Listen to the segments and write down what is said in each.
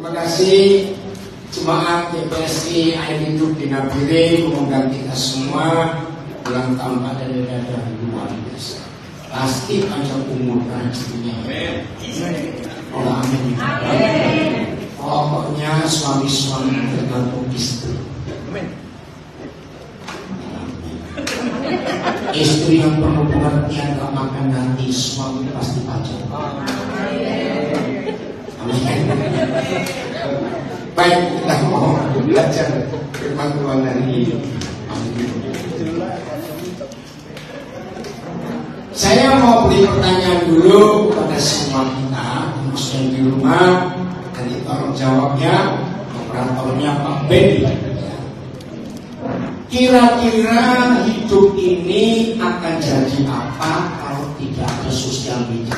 Terima kasih jemaat GPSI Air Hidup di Nabire mengundang kita semua ulang tahun pada dada luar biasa. Pasti panjang umur dan rezekinya. Oh, amin. Pokoknya suami-suami tergantung istri. Istri yang penuh pengertian gak makan nanti, suami pasti pajak. Amin. Baik, kita mau belajar firman Tuhan hari ini. Saya mau beri pertanyaan dulu kepada semua kita, khususnya di rumah. Nanti tolong jawabnya, operatornya Pak Ben. Kira-kira hidup ini akan jadi apa kalau tidak ada sosial media?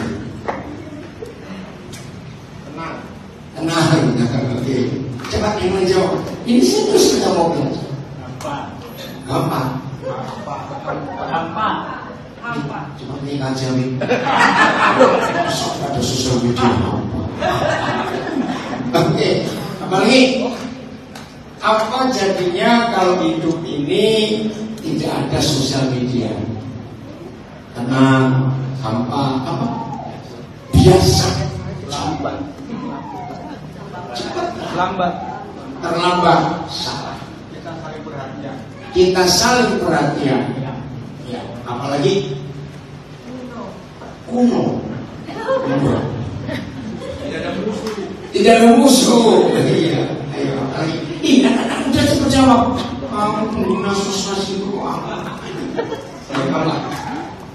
Tenang, oke. Cepat yang menjawab. Ini serius kita mau belajar. Gampang. Cuma ini ngajarin. Sok ada sosial media. Oke. Apalagi? Apa jadinya kalau hidup ini tidak ada sosial media? Tenang, gampang, apa? Biasa, lambat, terlambat, salah. Kita saling perhatian. Ya, apalagi kuno. Tidak ada musuh. Iya, ayo apalagi. Anak-anak udah cepat jawab. Kamu pengguna sosmed itu apa?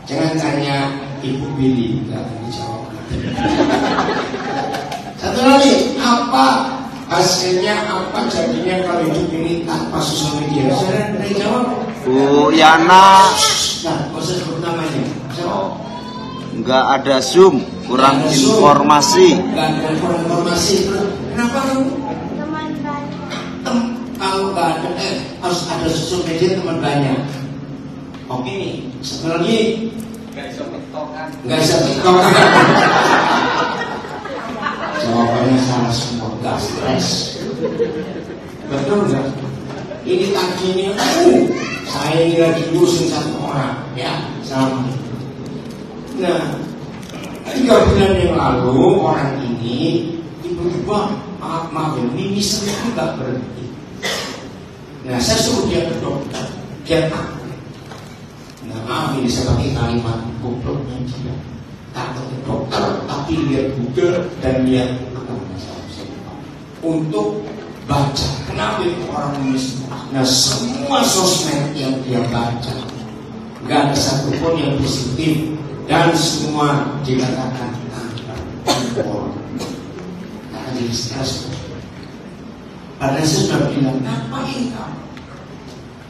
Jangan tanya Ibu Billy, nggak akan dijawab. Satu lagi, apa hasilnya, apa jadinya kalau hidup ini tanpa sosial media? Saya ada jawab. Bu Yana. Nah, nggak usah sebut namanya. Jawab. Nggak ada Zoom, kurang informasi. Nggak ada kurang informasi. Kenapa kamu? Kalau nggak ada, harus ada sosial media teman banyak. Oke nih, satu lagi. Nggak bisa tiktokan. Jawabannya salah semua, nggak stres. Betul nggak? Ini tadi ini, saya ini lagi ngurusin satu orang, ya, sama. Nah, 3 bulan yang lalu orang ini tiba-tiba maaf ya, mimisannya itu nggak berhenti. Nah, saya suruh dia ke dokter, dia takut. Nah, maaf ini saya pakai kalimat gobloknya dia. Takut ke dokter, tapi lihat Google dan lihat untuk baca. Kenapa itu orang nulis? Nah, semua sosmed yang dia baca, nggak ada satupun yang positif dan semua dikatakan impor. Nah, jadi stres. Padahal saya sudah bilang, ngapain kamu?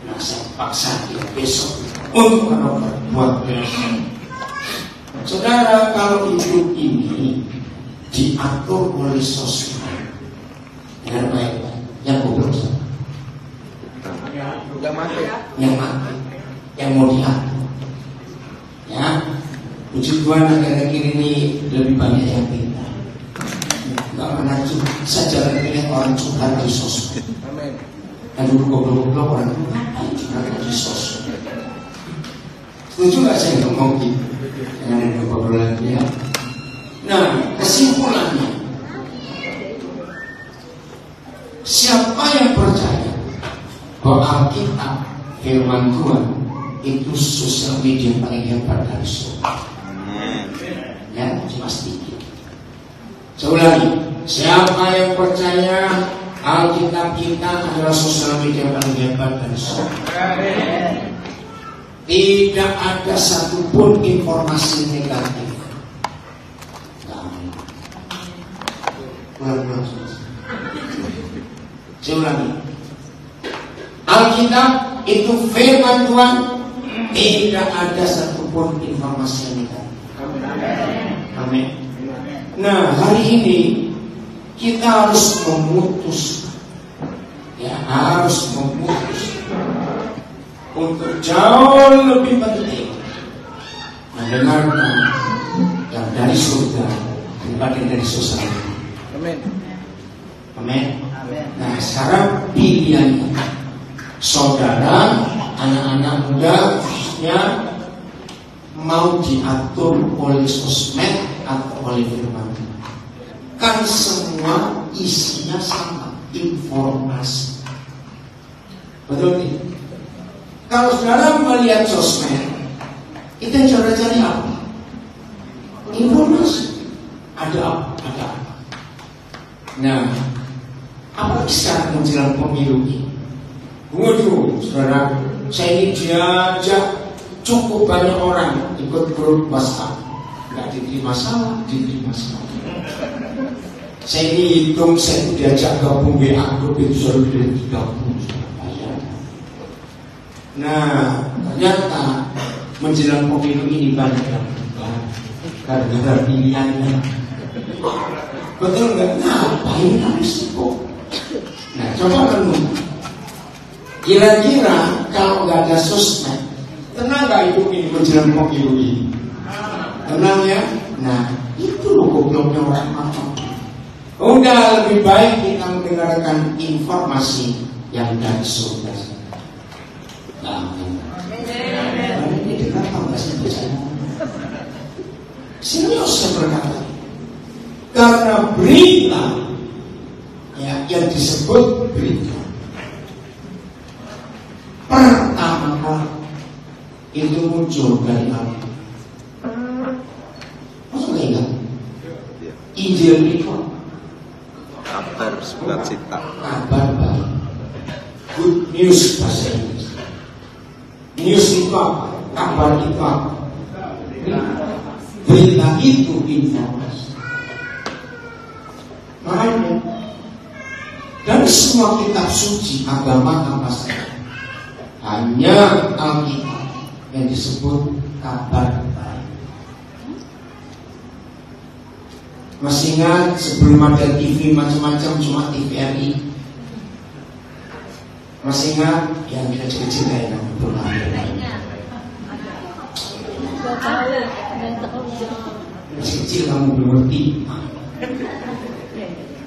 Nah, saya paksa dia besok untuk ke dokter buat beres. Saudara, kalau hidup ini diatur oleh sosmed dengan baik-baik, yang goblok yang mati, yang mau diatur. Ya, puji Tuhan akhir-akhir ini lebih banyak yang pintar. Enggak pernah saya jarang melihat orang curhat di sosmed. Dan dulu goblok-goblok orang itu ngapain curhat di sosmed? Setuju nggak saya ngomong gitu? Jangan kebobrolan dia. Nah, kesimpulannya, siapa yang percaya bahwa Alkitab firman Tuhan itu sosial media paling hebat dari semua? Ya, cuma sedikit. Saya ulangi, siapa yang percaya Alkitab kita adalah sosial media paling hebat dari semua? Tidak ada satupun informasi negatif. Ulang-ulang. Saya ulangi. Alkitab itu firman Tuhan, tidak ada satupun informasi negatif. Amin. Nah, hari ini kita harus memutus, ya, harus memutus untuk jauh lebih penting mendengarkan yang dari surga daripada dari sosial. Amin. Amin. Nah sekarang pilihannya, saudara, anak-anak muda khususnya, mau diatur oleh sosmed atau oleh firman? Kan semua isinya sama, informasi. Betul nih? Kalau saudara melihat sosmed, kita cari apa? Informasi. Ada apa? Ada apa? Nah, apalagi sekarang menjelang pemilu ini. Waduh, saudara, saya ini diajak cukup banyak orang ikut grup WhatsApp. Nggak diterima salah, diterima salah. Saya ini hitung, saya diajak gabung WA grup itu sudah digabung. Nah, ternyata menjelang pemilu ini banyak yang berubah gara-gara pilihannya. Betul nggak? Ngapain harus kok? Nah, coba kamu kira-kira kalau nggak ada sosmed, tenang nggak hidup ini menjelang pemilu ini? Tenang ya? Nah, itu loh gobloknya orang apa? Udah lebih baik kita mendengarkan informasi yang dari surga. Amin. Ini kenapa nggak saya percaya? Serius saya berkata, karena berita ya, yang disebut berita pertama kali itu muncul dari apa? Masa nggak ingat? Injil itu kabar sukacita, kabar baik, good news bahasa Inggris. News itu apa? Kabar itu apa? Berita itu informasi. Makanya dari semua kitab suci agama apa saja, hanya Alkitab yang disebut kabar baik. Masih ingat sebelum ada TV macam-macam, cuma TVRI? Masih ingat yang kita kecil kayak belum ada. Masih kecil kamu belum ngerti.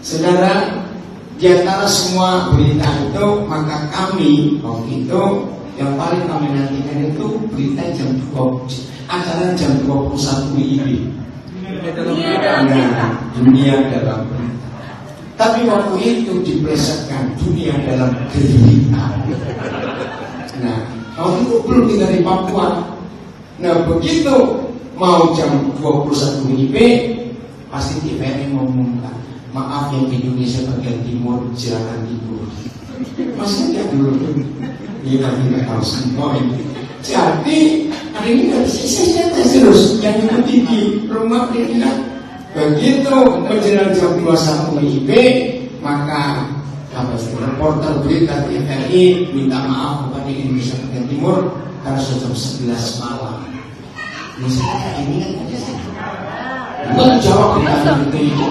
Saudara, di antara semua berita itu, maka kami waktu itu yang paling kami nantikan itu berita jam 20, acara jam 21 WIB. Nah, dunia dalam berita. Tapi waktu itu diplesetkan dunia dalam derita. Nah, waktu itu belum kita di Papua. Nah, begitu mau jam 21 WIB, pasti TVRI mengumumkan, maaf yang di Indonesia bagian timur, silakan tidur. Masih ada dulu. Ini kami nggak tahu semua ini. Jadi hari ini nggak bisa saya terus yang ikuti di rumah kita. Begitu menjelang jam 21 WIB, maka reporter berita TVRI minta maaf kepada Indonesia bagian timur karena sudah jam 11 malam. Misalnya ini kan bukan jawab berita itu.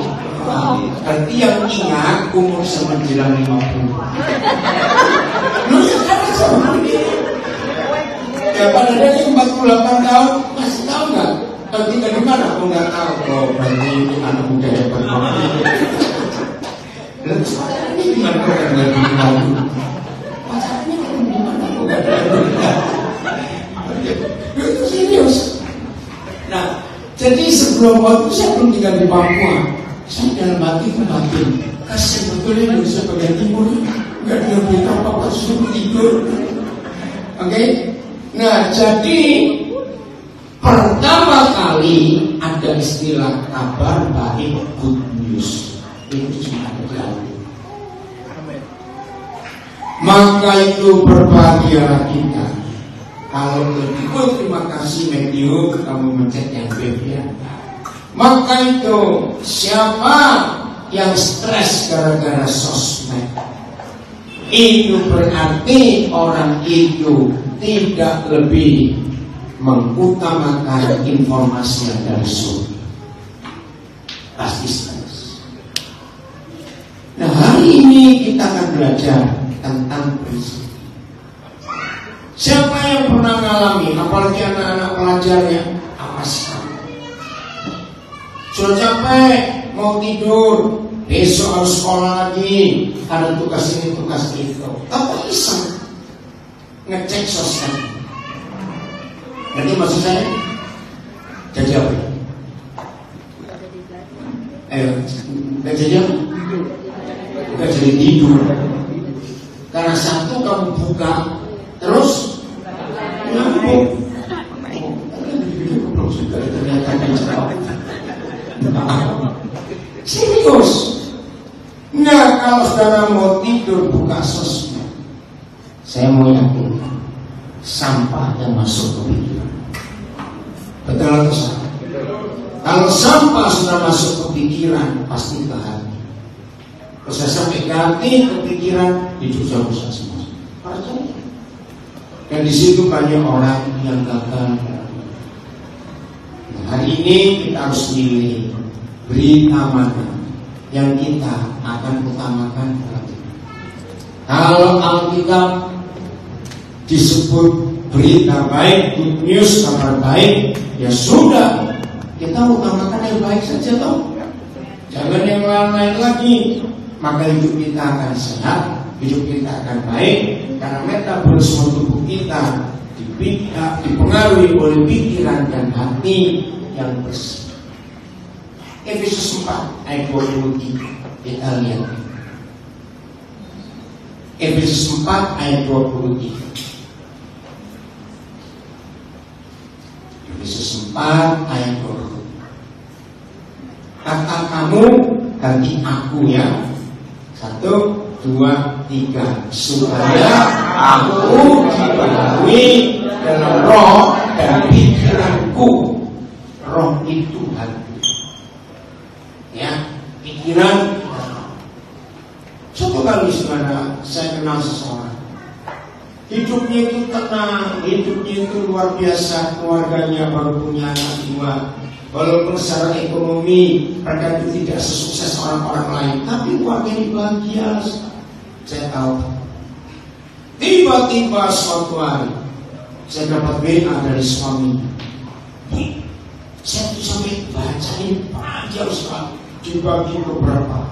Berarti yang ingat umur menjelang 50. Lu sekarang sama ini. Ya pada dari 48 tahun masih tahu nggak? Kalau tinggal di mana? Aku nggak tahu. Oh berarti ini anak muda yang berkopi. Dan sekarang ini gimana orang nggak tahu? Pacarnya kan di mana? Aku nggak tahu. Itu serius. Nah, jadi sebelum waktu saya belum tinggal di Papua. Saya dalam hati batin, kasih betulnya Indonesia bagian timur, nggak ada berita apa-apa, suruh tidur. Oke? Nah, jadi pertama kali ada istilah kabar baik, good news. Itu cuma ada di Alkitab. Maka itu berbahagialah kita. Kalau ikut, terima kasih Matthew, kamu mencet yang ya. Maka itu siapa yang stres gara-gara sosmed, itu berarti orang itu tidak lebih mengutamakan informasi yang dari surga. Pasti stres. Nah hari ini kita akan belajar tentang prinsip. Siapa yang pernah mengalami, apalagi anak-anak pelajarnya, awas kamu. Sudah capek, mau tidur, besok harus sekolah lagi, ada tugas ini, tugas itu. Apa iseng ngecek sosmed? Nanti maksud saya jadi apa? Nggak jadi apa? Nggak jadi tidur. Karena satu kamu buka terus nyambung. Serius. Nah, kalau saudara mau tidur buka sosmed, saya mau yakinkan sampah yang masuk ke pikiran. Betul atau salah? Kalau sampah sudah masuk ke pikiran, pasti ke hati. Kalau saya sampai ke hati, ke pikiran, hidup saya rusak semua. Percaya. Dan di situ banyak orang yang gagal. Nah, hari ini kita harus milih berita mana yang kita akan utamakan. Kalau Alkitab disebut berita baik, good news, kabar baik, ya sudah, kita utamakan yang baik saja toh. Jangan yang lain-lain lagi. Maka hidup kita akan sehat, hidup kita akan baik, karena metabolisme tubuh kita dipengaruhi oleh pikiran dan hati yang bersih. Efesus 4 ayat 23 kita lihat. Efesus 4 ayat 23. Efesus 4 ayat 23. Kata kamu ganti aku ya. 1, 2, 3. Supaya aku dipenuhi dalam roh dan pikiranku. Roh itu hati. Ya, pikiran. Suatu kali saudara, saya kenal seseorang. Hidupnya itu tenang, hidupnya itu luar biasa, keluarganya baru punya anak 2. Walaupun secara ekonomi mereka itu tidak sesukses orang-orang lain, tapi keluarganya bahagia. Saya tahu. Tiba-tiba suatu hari saya dapat WA dari suami. Saya tuh sampai bacain panjang sekali, dibagi beberapa.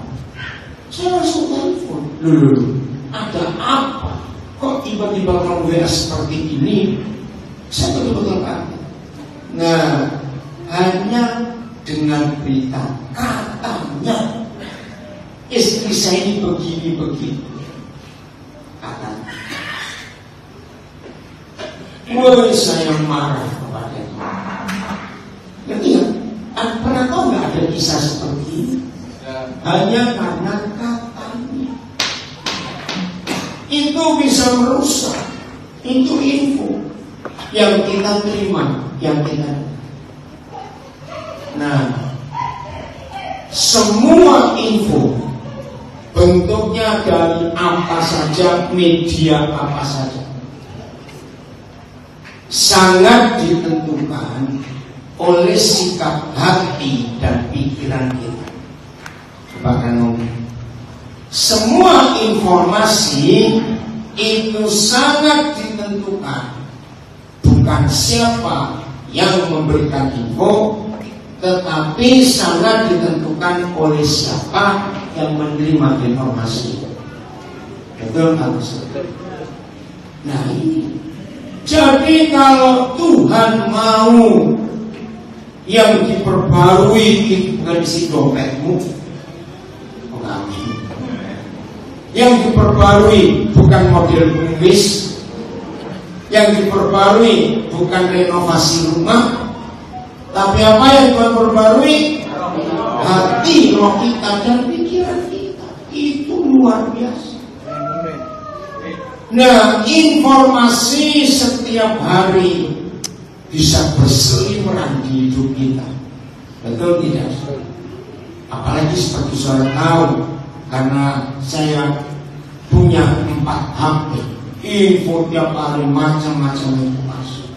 Saya langsung telepon. Loh, ada apa? Kok tiba-tiba kamu WA seperti ini? Saya betul-betul kaget. Nah, hanya dengan berita katanya istri saya ini begini-begini. Katanya. Mulai saya marah kepadanya. Ngerti ya? Pernah tahu nggak ada kisah seperti ini? Hanya karena katanya. Itu bisa merusak. Itu info yang kita terima, yang kita. Nah, semua info bentuknya dari apa saja, media apa saja, sangat ditentukan oleh sikap hati dan pikiran kita. Bahkan semua informasi itu sangat ditentukan, bukan siapa yang memberikan info, tetapi sangat ditentukan oleh siapa yang menerima informasi. Betul atau tidak? Nah ini. Jadi kalau Tuhan mau yang diperbarui itu bukan isi dompetmu, yang diperbarui bukan model kumis, yang diperbarui bukan renovasi rumah, tapi apa yang Tuhan perbarui? Hati, roh kita dan pikiran kita. Itu luar biasa. Nah, informasi setiap hari bisa berseliweran di hidup kita. Betul tidak? Apalagi seperti saudara tahu, karena saya punya 4 HP, info tiap hari macam-macam itu masuk.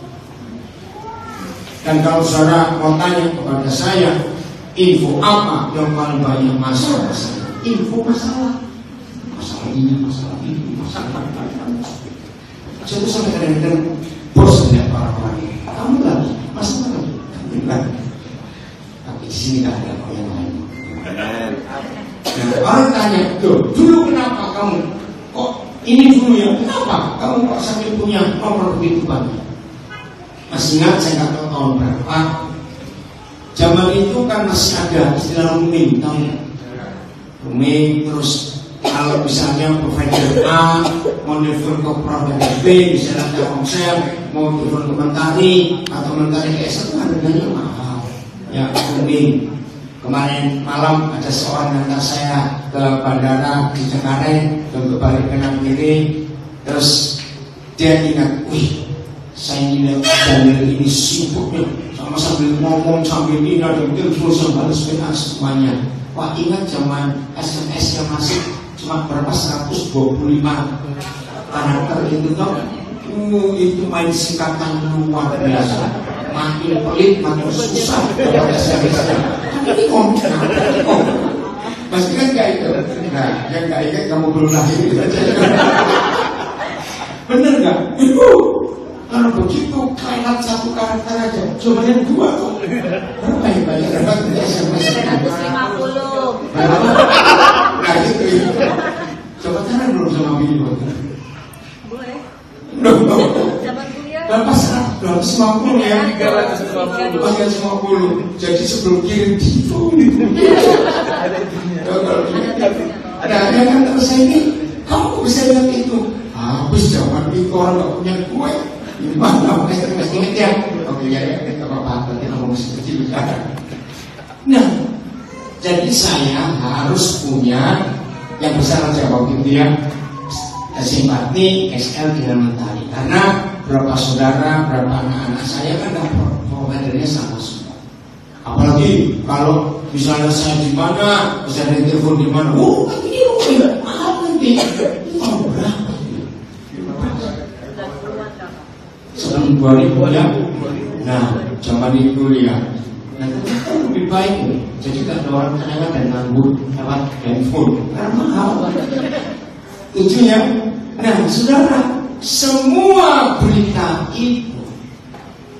Dan kalau saudara mau tanya kepada saya, info apa yang paling banyak masuk? Info masalah ini, masalah itu, masalah itu. Saya tuh sampai kadang-kadang bosan lihat orang-orang ini. Kamu lagi, masalah lagi. Tapi di sini tak ada yang lain. Nah, orang tanya, dulu kenapa kamu kok ini dulu ya? Kenapa kamu kok sampai punya nomor begitu banyak? Masih ingat saya nggak tahu tahun berapa? Zaman itu kan masih ada istilah roaming, tahu ya? Roaming, terus kalau misalnya provider A mau telepon ke provider B, misalnya ada Komsel mau telepon ke Mentari atau Mentari ke S1 harganya mahal. Ya, roaming. Kemarin malam ada seorang ngantar saya ke bandara di Cengkareng dan kembali kanan kiri, terus dia ingat, wih, saya ini Daniel ini sibuk ya, sama sambil ngomong sambil ini ada telepon sambil WA semuanya. Wah, ingat zaman SMS yang masih cuma berapa 125 karakter itu toh, itu main singkatan luar biasa. Makin pelit, makin susah dapat SMS-nya. Ini pasti kan kayak itu. Nah, yang nggak ingat kamu belum lahir gitu aja. Bener nggak? Itu kalau begitu kalian satu karakter aja, coba yang dua tuh. Berapa yang banyak dapat SMS? 150. Berapa? Nah gitu. Coba tanya dulu sama Billy. Boleh. Belum. Zaman kuliah. Berapa 150 ya? 350. Jadi sebelum kirim itu. Ada kan terus saya ini, kamu bisa lihat itu. Habis zaman itu orang nggak punya kue. Gimana? Masih ingat ya? Oke ya, kita apa-apa. Kita ngomong kecil. Nah, jadi saya harus punya yang besar aja waktu itu ya. Simpati SL dengan Mentari karena berapa saudara, berapa anak-anak saya kan providernya sama semua. Apalagi kalau misalnya saya di mana, misalnya telepon di mana, ini mahal nanti. Itu berapa? Sebelum 2000 ya. Nah, zaman itu ya. Nah, itu lebih baik nih. Jadi kan orang ternyata dan nganggur lewat handphone karena mahal. Itu ya. Nah, saudara, semua berita itu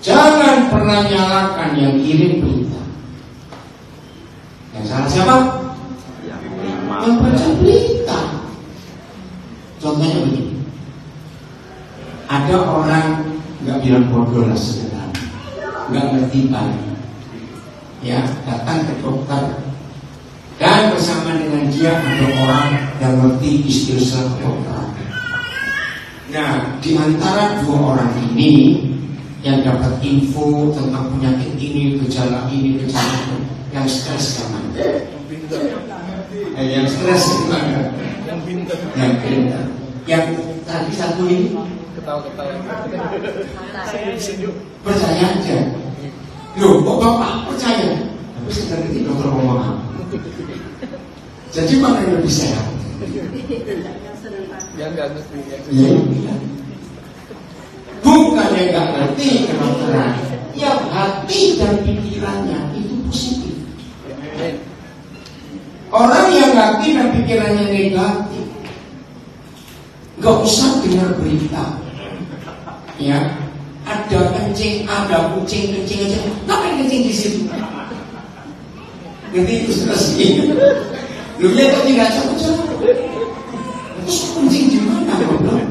jangan pernah nyalakan yang kirim berita. Yang salah siapa? Yang baca berita. Contohnya begini, ada orang nggak bilang bodoh lah sebenarnya, nggak ngerti banyak, ya datang ke dokter dan bersama dengan dia ada orang yang ngerti istilah dokter. Nah, di antara dua orang ini yang dapat info tentang penyakit ini, gejala ini, yang stres kan? Yang stres gimana? Yang pintar. Yang tadi satu ini percaya aja. Loh, kok bapak percaya? Tapi sekarang ini dokter ngomong apa? Jadi mana yang lebih sehat? Yang nggak ngerti. Bukan yang nggak ngerti kedokteran, yang hati dan pikirannya itu positif. Orang yang hati dan pikirannya negatif, nggak usah dengar berita. Ya, ada kencing, ada kucing aja. Ngapain kencing di situ? Nanti itu selesai. Lu lihat kok tidak cocok. Terus kencing di mana, goblok?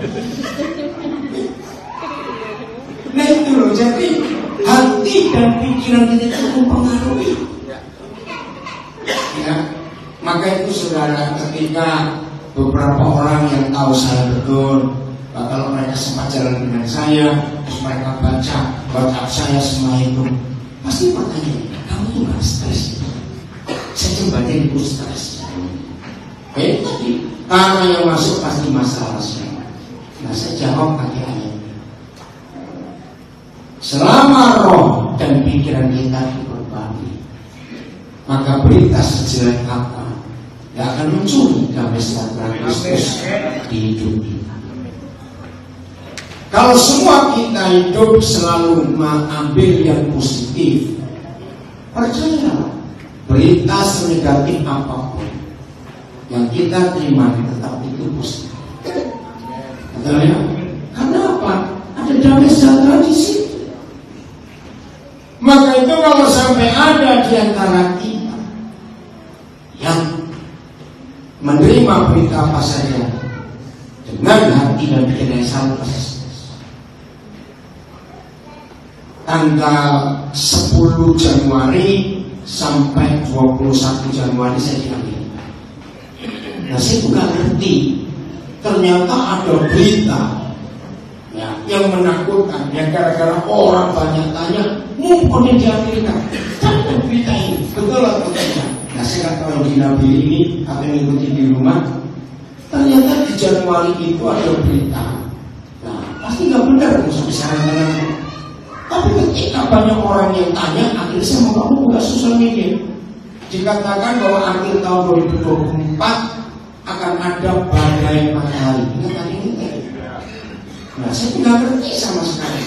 Nah itu loh, jadi hati dan pikiran kita itu mempengaruhi. Ya, maka itu saudara, ketika beberapa orang yang tahu saya betul, kalau mereka sempat jalan dengan saya, terus mereka baca WhatsApp saya semua itu, pasti bertanya, kamu tuh gak stres? Saya coba jadi itu stres. Oke, tadi karena yang masuk pasti masalah saya. Nah, saya jawab pakai ayat. Selama roh dan pikiran kita itu berbagi, maka berita sejelek apa gak akan muncul damai sejahtera Kristus di hidup kita. Kalau semua kita hidup selalu mengambil yang positif, percayalah, berita senegatif apapun yang kita terima tetap itu positif. Betul ya? Karena apa? Ada damai sejahtera di situ. Maka itu kalau sampai ada di antara kita yang terima berita apa saja dengan hati dan pikiran yang selalu persis. Tanggal 10 Januari sampai 21 Januari saya di Amerika. Nah, saya juga ngerti. Ternyata ada berita ya, yang menakutkan, yang gara-gara orang banyak tanya, mumpuni di Amerika, ada berita ini, betul atau tidak? Nah, saya nggak tahu di Nabi ini atau mengikuti di rumah. Ternyata di Januari itu ada berita. Nah, pasti nggak benar sampai sekarang. Tapi ketika banyak orang yang tanya, akhirnya saya mau kamu buka sosial media. Dikatakan bahwa akhir tahun 2024 akan ada badai matahari. Ingat tadi ini? Nah, saya tidak ngerti sama sekali.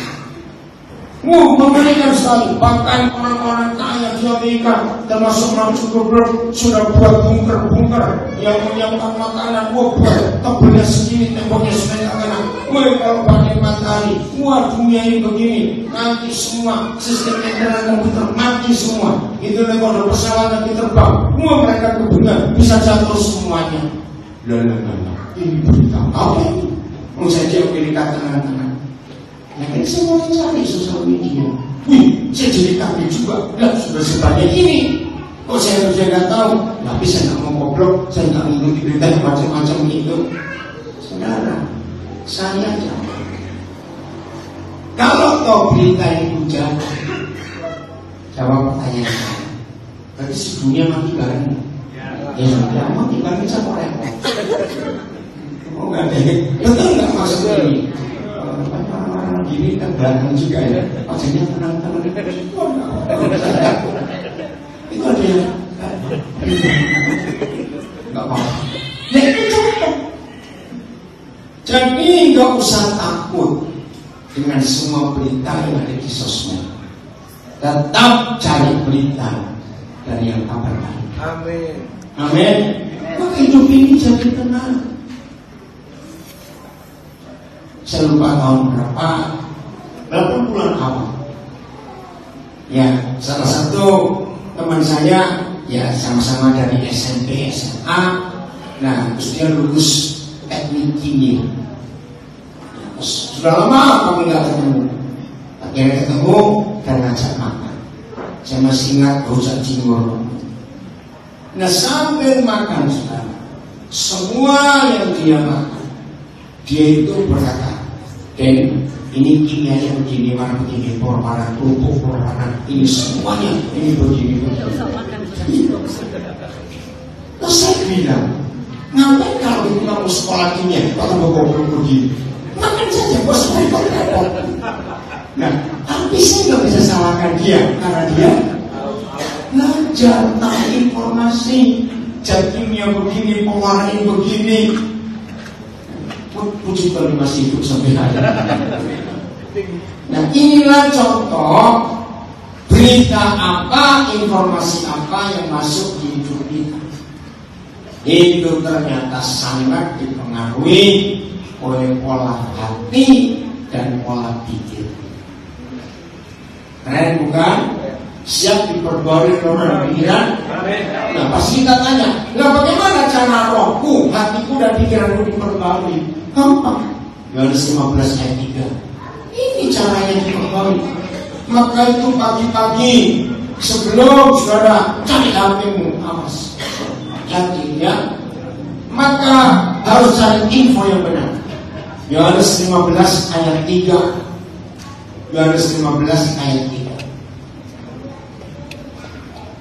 Mengerikan sekali. Bahkan orang-orang kaya di Amerika, termasuk Mark Zuckerberg, sudah buat bunker-bunker yang menyiapkan makanan. Buat tebelnya segini, temboknya semeter. Kalau badai matahari, dunia ini begini, nanti semua sistem internet komputer mati semua. Itu kalau pesawat nanti terbang, mereka kebenar bisa jatuh semuanya. Ini berita apa ini? Mau saja Amerika tenang-tenang. Nah, ini saya mau cari sosial media. Saya jadi kaget juga. Lah, sudah sebanyak ini. Kok saya harus nggak tahu? Tapi saya nggak mau goblok, saya nggak mengikuti berita macam-macam itu. Saudara, saya jawab. Kalau tahu berita itu jawab pertanyaan saya. Berarti si dunia mati bareng. Ya sudah, mati bareng sama repot. Oh enggak deh, betul nggak maksud ini? Gini kan belakang juga ya, maksudnya tenang-tenang. Itu ada yang nggak apa-apa. Nah itu cukup. Jadi nggak usah takut dengan semua berita yang ada di sosmed. Tetap cari berita dari yang kabar baik. Amin. Amin. Maka hidup ini jadi tenang. Saya lupa tahun berapa, 8 bulan awal. Ya, salah satu teman saya, ya sama-sama dari SMP, SMA. Nah, terus dia lulus teknik kimia. Terus sudah lama kami nggak ketemu. Akhirnya ketemu dan ngajak makan. Saya masih ingat Rojak Cingoro. Nah, sambil makan sekarang, semua yang dia makan, dia itu berkata, "Dan ini kimianya begini, warna begini, warna kerupuk, warna ini semuanya ini begini." Terus saya bilang, ngapain kalau itu kamu sekolah kimia, kalau mau goblok begini, makan saja bos, repot-repot. Nah, tapi saya nggak bisa salahkan dia karena dia belajar tahu informasi, zat kimia begini, pewarna begini. Puji Tuhan masih hidup sampai hari ini. Nah, inilah contoh berita apa, informasi apa yang masuk di hidup kita. Itu ternyata sangat dipengaruhi oleh pola hati dan pola pikir. Keren bukan? Siap diperbarui orang pikiran. Nah, pasti kita tanya, nah bagaimana cara rohku, hatiku dan pikiranku diperbarui? Gampang. Yohanes 15 ayat 3. Ini caranya diperbarui. Maka itu pagi-pagi sebelum saudara cari HP-mu, awas, hati ya. Maka harus cari info yang benar. Yohanes 15 ayat 3. Yohanes 15 ayat 3.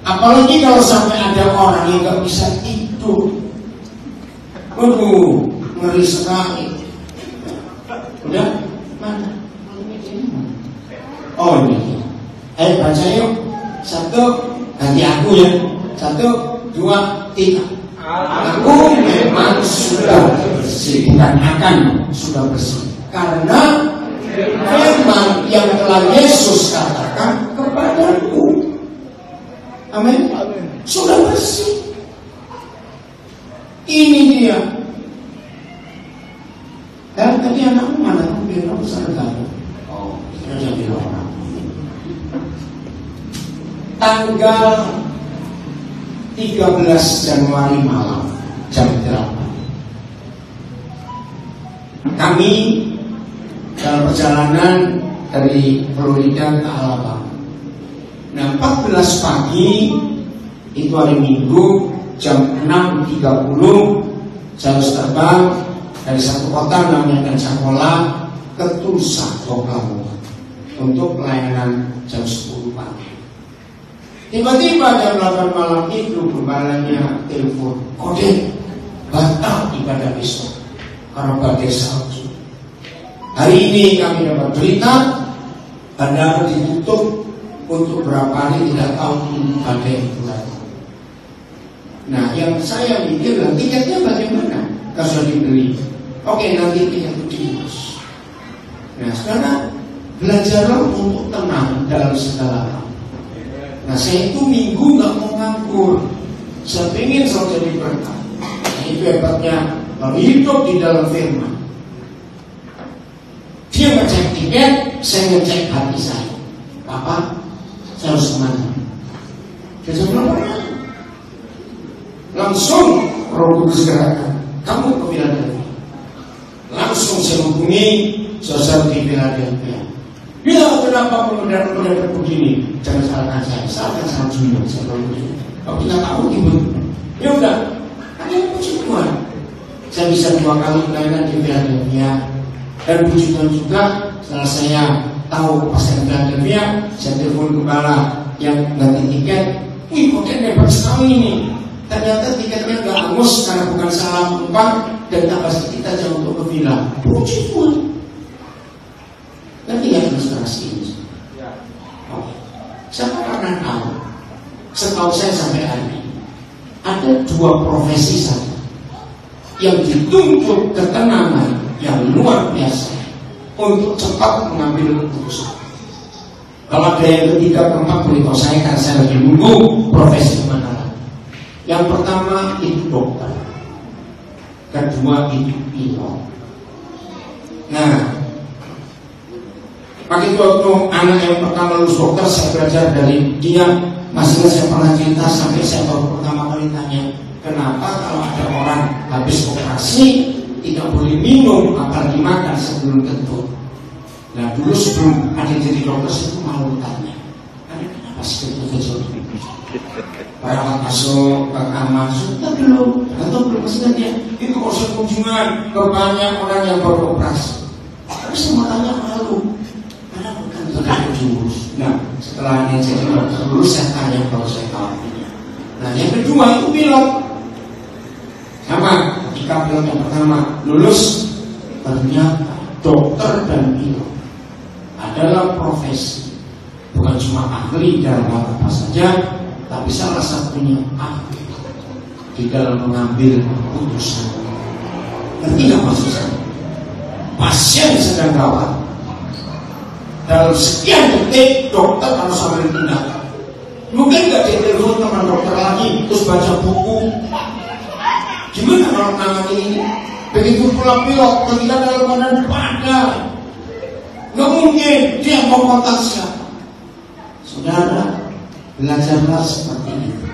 Apalagi kalau sampai ada orang yang gak bisa tidur. Waduh, ngeri sekali. Udah? Mana? Oh ini. Ayo baca yuk. 1, ganti aku ya. 1, 2, 3. Aku memang sudah bersih. Bukan akan sudah bersih. Karena memang yang telah Yesus katakan kepadaku. Amin. Sudah bersih. Ini dia. Dan tadi anakmu mana? Biar aku sadar. Oh, ini jadi orang. Tanggal 13 Januari malam jam 8. kami dalam perjalanan dari Florida ke Alabama. Nah, 14 pagi itu hari Minggu jam 6.30 saya harus terbang dari satu kota namanya Pensacola ke Tulsa, Oklahoma untuk pelayanan jam 10 pagi. Tiba-tiba jam 8 malam itu gembalanya telepon, kode batal ibadah besok karena badai salju. Hari ini kami dapat berita bandara ditutup untuk berapa hari, tidak tahu badai itu lagi. Nah, yang saya mikir, tiketnya bagaimana? Kalau sudah dibeli, oke, nanti tiket itu diurus. Nah, sekarang belajarlah untuk tenang dalam segala hal. Nah, saya itu minggu nggak mau nganggur. Saya ingin selalu jadi berkat. Nah, itu hebatnya kalau hidup di dalam firman. Dia ngecek tiket, saya ngecek hati saya. Papa, saya harus kemana? Saya berapa? Langsung Roh Kudus gerakan, kamu ke Philadelphia. Langsung saya hubungi saudara di Philadelphia. Ya, kenapa pendapat begini? Jangan salahkan saya, salahkan saya juga. Kalau kita tahu ibu, ya udah, ada yang puji Tuhan. Saya bisa 2 kali pelayanan di Philadelphia, dan puji Tuhan juga setelah saya tahu pasien Philadelphia, saya telepon kepala yang ganti tiket. Wih, kok hebat sekali ini. Ternyata tiketnya gak angus karena bukan salah penumpang dan tambah sedikit aja untuk ke villa. Puji Tuhan. Nanti yang ilustrasi ini. Oke. Saya pernah tahu, setahu saya sampai hari ini, ada 2 profesi saja yang dituntut ketenangan yang luar biasa untuk cepat mengambil keputusan. Kalau ada yang ketiga, keempat, boleh tahu saya karena saya lagi nunggu profesi mana. Yang pertama itu dokter, kedua itu pilot. Nah, waktu itu anak yang pertama lulus dokter, saya belajar dari dia. Masih saya pernah cerita sampai saya baru pertama kali tanya, kenapa kalau ada orang habis operasi tidak boleh minum apalagi makan sebelum kentut. Nah, dulu sebelum ada jadi dokter saya itu malu tanya, kenapa sih kentut? Para masuk ke kamar sudah belum, atau belum masih dia itu proses kunjungan ke banyak orang yang baru operasi. Tapi semua tanya malu, karena bukan tidak jurus. Nah, setelah ini jadi dokter dulu saya tanya kalau saya tahu. Nah, yang kedua itu pilot. Sama, ketika pilot yang pertama lulus, ternyata dokter dan pilot adalah profesi, bukan cuma ahli dalam hal apa saja, tapi salah satunya ahli di dalam mengambil keputusan. Ngerti nggak maksud saya? Pasien sedang gawat, dalam sekian detik dokter harus ambil tindakan. Mungkin nggak dia telepon teman dokter lagi, terus baca buku. Gimana kalau menangani ini? Begitu pulang pilot, ketika dalam keadaan padam, nggak mungkin dia mau kontak siapa. Saudara, belajarlah seperti itu.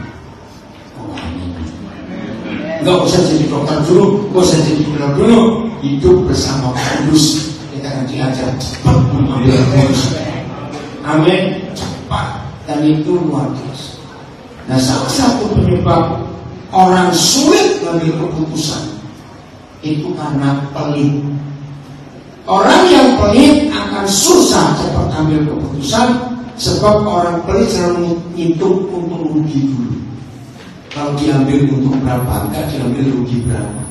Enggak usah jadi dokter dulu, enggak usah jadi pilot dulu. Hidup bersama Kudus, kita akan diajar cepat mengambil keputusan. Amin, cepat, dan itu luar biasa. Nah, salah satu penyebab orang sulit mengambil keputusan itu karena pelit. Orang yang pelit akan susah cepat ambil keputusan. Sebab orang pelit selalu ngitung untung rugi dulu. Kalau diambil untung berapa, enggak diambil rugi berapa.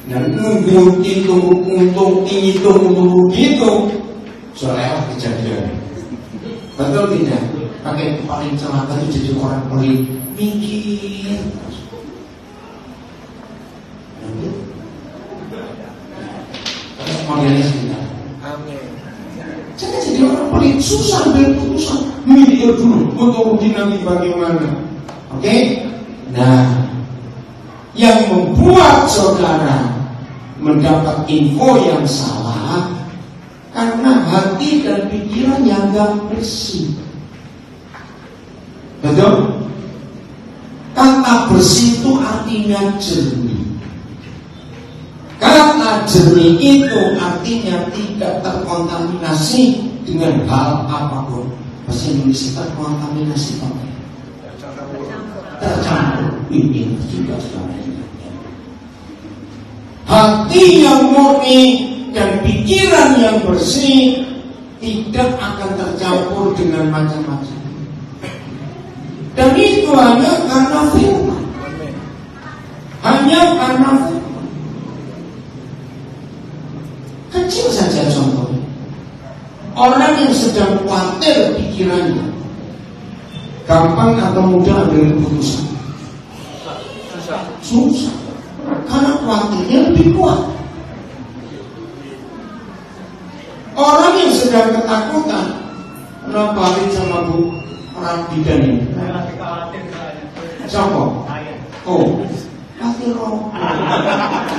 Dan nunggu hitung untung rugi itu soalnya kejadian. Betul tidak? Pakai itu paling celaka itu jadi orang pelit, mikir. Terus modelnya sudah. Amin. Jangan jadi orang pelit, susah ambil keputusan. Mikir dulu, untuk rugi nanti bagaimana. Oke? Nah, yang membuat saudara mendapat info yang salah karena hati dan pikiran yang gak bersih. Betul? Kata bersih itu artinya jernih. Kata jernih itu artinya tidak terkontaminasi dengan hal apapun. Bahasa Indonesia terkontaminasi apa? Tercampur. Ini juga sebenarnya. Hati yang murni dan pikiran yang bersih tidak akan tercampur dengan macam-macam. Dan itu hanya karena firman. Hanya karena firman. Kecil saja contohnya. Orang yang sedang khawatir pikirannya, gampang atau mudah ambil keputusan? Susah. Karena khawatirnya lebih kuat. Orang yang sedang ketakutan, kenapa hari sama Bu orang bidan ini? Siapa? Oh, khawatir roh.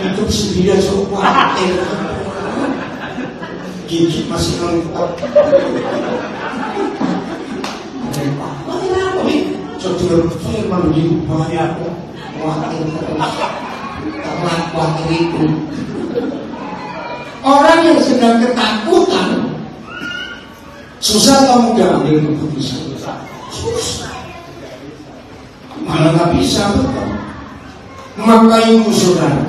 Hidup sendiri so khawatir. Gigi masih lengkap. Khawatir apa nih? Saudara saya menunggu bahaya aku. Khawatir terus. Karena khawatir itu. Orang yang sedang ketakutan susah atau mudah ambil keputusan? Susah. Malah nggak bisa betul. Makanya saudara,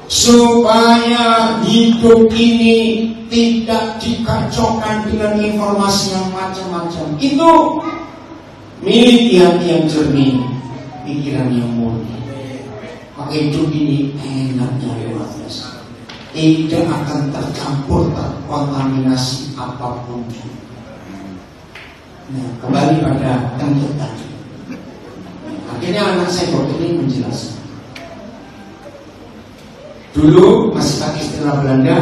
supaya hidup ini tidak dikacaukan dengan informasi yang macam-macam, itu miliki hati yang jernih, pikiran yang murni. Maka hidup ini enaknya luar biasa. Tidak akan tercampur, terkontaminasi apapun. Nah, kembali pada kentut tadi. Akhirnya anak saya waktu ini menjelaskan. Dulu masih pakai istilah Belanda,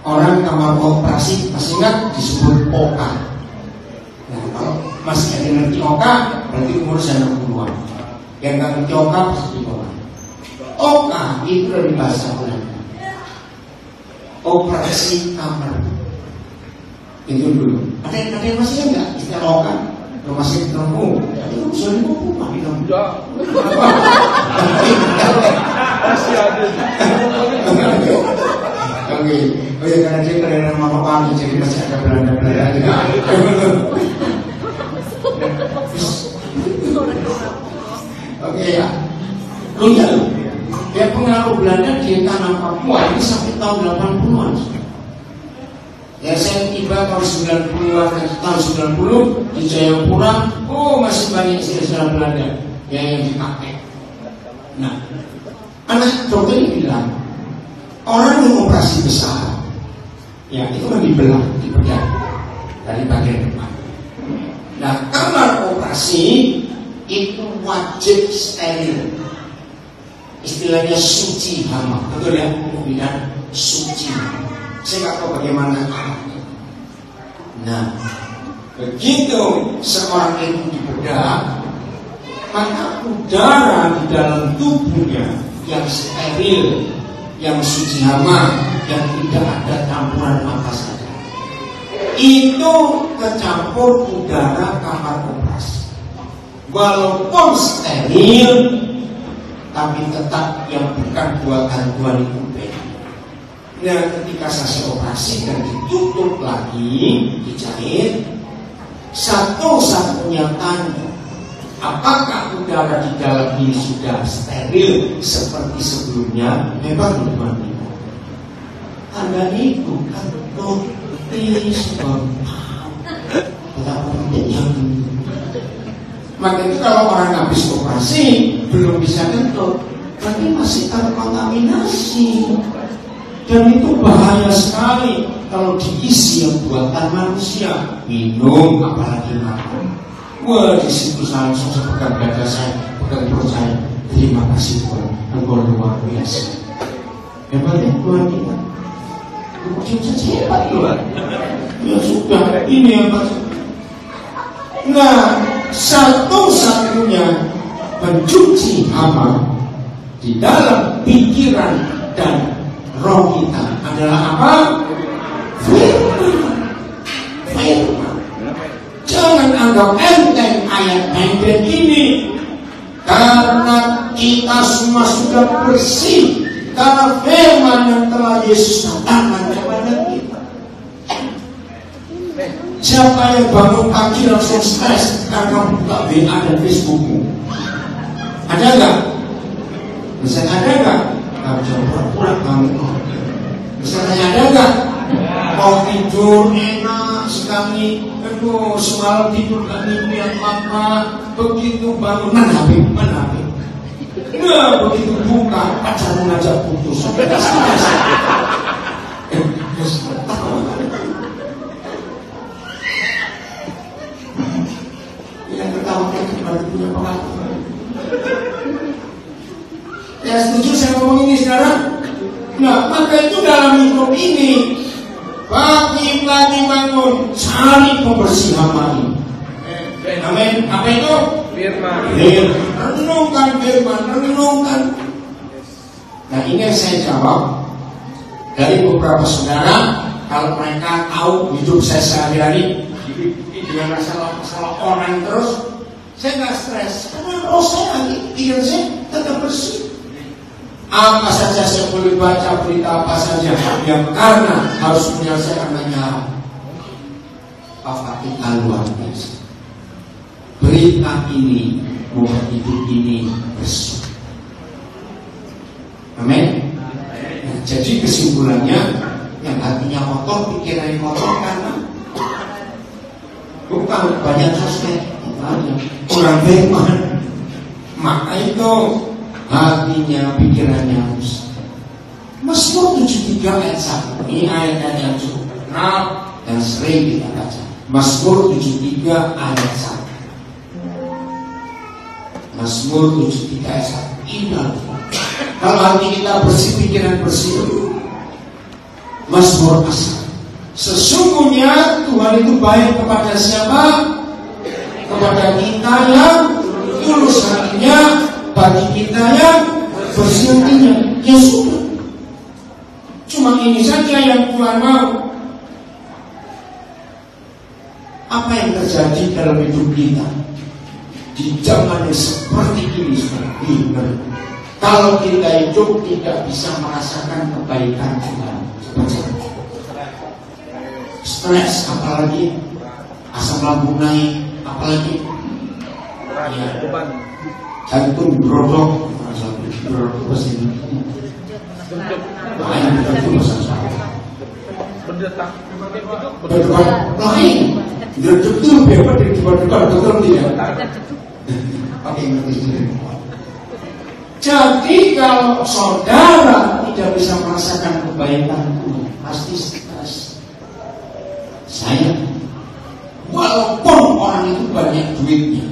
orang kamar operasi masih ingat disebut OK. Nah, kalau masih ada ngerti OK, berarti umur saya 60-an. Yang nggak ngerti OK pasti di bawah. OK itu dari bahasa Belanda. Operasi kamar. Itu dulu. Ada yang masih enggak istilah OK? Kalau masih nemu, itu sudah dibuka di nemu. Masih ada. Oke. Oh ya, karena dia karena nama Pak, jadi masih ada Belanda-Belanda. Oke ya. Lu ya lu. Ya pengaruh Belanda di tanah Papua ini sampai tahun 80-an. Ya saya tiba tahun 90-an, tahun 90 di Jayapura, oh masih banyak istilah Belanda yang dipakai. Nah, anak dokter ini bilang, orang yang operasi besar, ya itu kan dibelah, dibedah dari bagian depan. Nah, kamar operasi itu wajib steril. Istilahnya suci hama, betul ya? Kemudian suci. Saya nggak tahu bagaimana artinya. Nah, begitu seorang itu dibedah, maka udara di dalam tubuhnya yang steril, yang suci hama, yang tidak ada campuran apa saja, itu kecampur udara kamar operasi. Walaupun steril, tapi tetap yang bukan buatan Tuhan itu beda. Nah, ketika selesai operasi dan ditutup lagi, dijahit, satu-satunya tanda apakah udara di dalam ini sudah steril seperti sebelumnya, memang Tuhan kita. Tanda itu kentut sebab betapa pentingnya. Maka itu kalau orang habis operasi belum bisa kentut, berarti masih terkontaminasi. Dan itu bahaya sekali kalau diisi yang buatan manusia, minum apalagi makan. Wah, di situ saya langsung pegang dada saya, pegang perut saya. Terima kasih Tuhan, Engkau luar biasa. Hebatnya Tuhan kita. Bukan saja hebat Tuhan. Ya sudah, ini yang pasti. Nah, satu-satunya pencuci hama di dalam pikiran dan roh kita adalah apa? Firman. Firman. Jangan anggap enteng ayat pendek ini, karena kita semua sudah bersih Karena firman yang telah Yesus katakan kepada kita. Siapa yang bangun pagi langsung stres karena buka WA dan Facebookmu? Ada nggak? Misalnya ada nggak? Kamu coba pura kamu. Misalnya ada nggak? Mau tidur enak sekali, aduh semalam tidur gak mimpi yang apa, begitu bangun mana HP. Nah, begitu buka, pacarmu ngajak putus. Yang pertama kembali punya pengalaman. Ya setuju saya ngomong ini sekarang. Nah, maka itu dalam hidup ini, pagi-pagi bangun, cari pembersih hama ini. Amin. Apa itu? Firman. Renungkan firman, renungkan. Nah ini yang saya jawab dari beberapa saudara. Kalau mereka tahu hidup saya sehari-hari dengan masalah orang terus, saya nggak stres karena roh saya, pikiran saya tetap bersih. Apa saja saya boleh baca, berita apa saja yang karena harus menyelesaikan banyak. Apa kita luar biasa. Berita ini membuat hidup ini bersih. Amin. Nah, jadi kesimpulannya, yang hatinya kotor, pikirannya kotor karena bukan banyak sosmed, kurang firman. Maka itu hatinya, pikirannya rusak. Mazmur 73 ayat 1. Ini ayat yang cukup kenal dan sering kita baca. Mazmur 73 ayat 1. Mazmur 73 ayat 1. Indah. Kalau hati kita bersih, pikiran bersih, Mazmur asal. Sesungguhnya Tuhan itu baik kepada siapa? Kepada kita yang tulus hatinya, bagi kita yang bersih hatinya. Ya sudah. Cuma ini saja yang Tuhan mau. Apa yang terjadi dalam hidup kita di zaman yang seperti ini? Kalau kita hidup tidak bisa merasakan kebaikan Tuhan, stres, apalagi asam lambung naik, apalagi ya, jantung berodok, lain, betul bebas dari depan betul tidak? Pakai ngerti. Jadi kalau saudara tidak bisa merasakan kebaikan Tuhan, pasti stres. Saya, walaupun orang itu banyak duitnya,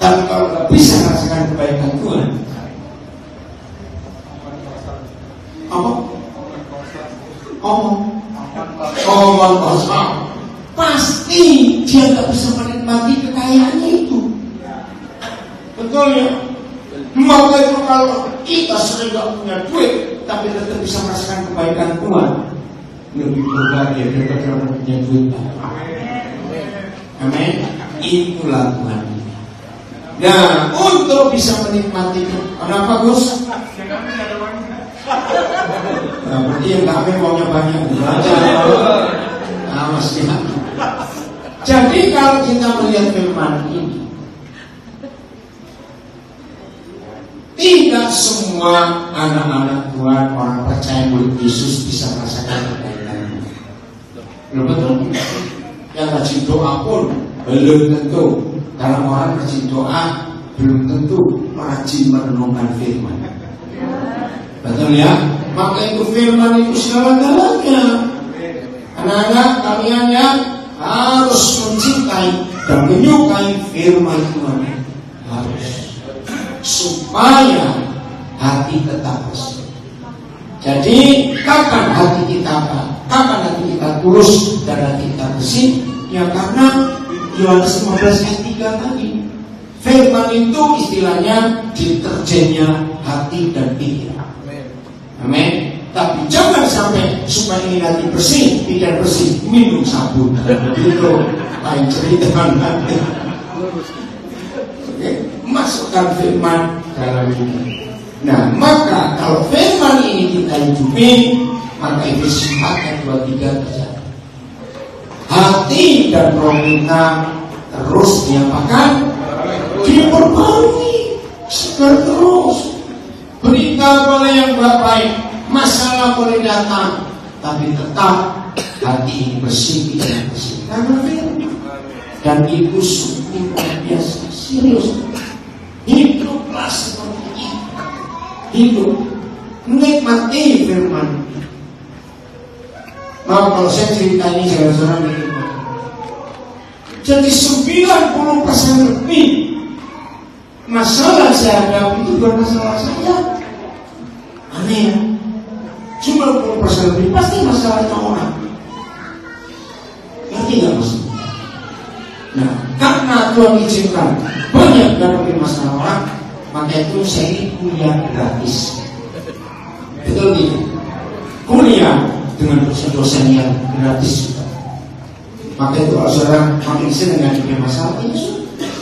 tapi kalau tidak bisa merasakan kebaikan Tuhan, apa? Omong kosong. Pasti dia tidak bisa menikmati kekayaannya itu. Betul ya? Maka itu kalau kita sering gak punya duit tapi tetap bisa merasakan kebaikan Tuhan, lebih berbahagia daripada orang punya duit. Amin. Itulah Tuhan. Nah, untuk bisa menikmati, kenapa Gus? Nah, berarti yang kami maunya banyak belajar. Nah, mesti. Jadi kalau kita melihat firman ini, tidak semua anak-anak Tuhan, orang percaya murid Yesus bisa merasakan kebaikan. Betul? Yang rajin doa pun belum tentu. Karena orang rajin doa belum tentu rajin merenungkan firman. Betul ya? Maka itu firman itu segala-galanya. Anak-anak kalian yang harus mencintai dan menyukai firman Tuhan. Harus. Supaya hati tetap bersih. Jadi kapan hati kita apa? Kapan hati kita tulus dan hati kita bersih? Ya karena Yohanes 15 ayat 3 tadi. Firman itu istilahnya deterjennya hati dan pikiran. Amin. Tapi jangan sampai supaya ini hati bersih, pikiran bersih, minum sabun. Itu lain cerita nanti. Masukkan firman dalam ini. Nah, maka kalau firman ini kita hidupi, maka itu sifatnya 23 terjadi. Hati dan roh kita terus diapakan? Diperbarui, segar terus. Berita boleh yang baik, masalah boleh datang, tapi tetap hati ini bersih dan bersih karena firman. Dan itu sungguh luar biasa, serius. Hiduplah seperti itu. Hidup menikmati firman. Maaf kalau saya cerita ini saudara-saudara menikmati. Jadi 90% lebih masalah saya hadapi itu bukan masalah saya. Aneh ya. Cuma 10% lebih pasti masalahnya orang. Ngerti gak maksudnya? Nah, karena Tuhan izinkan banyak menghadapi masalah orang, maka itu saya ini kuliah gratis. Betul tidak? Kuliah dengan dosen-dosen yang gratis juga. Maka itu kalau saudara makin sering menghadapi masalah ini sudah.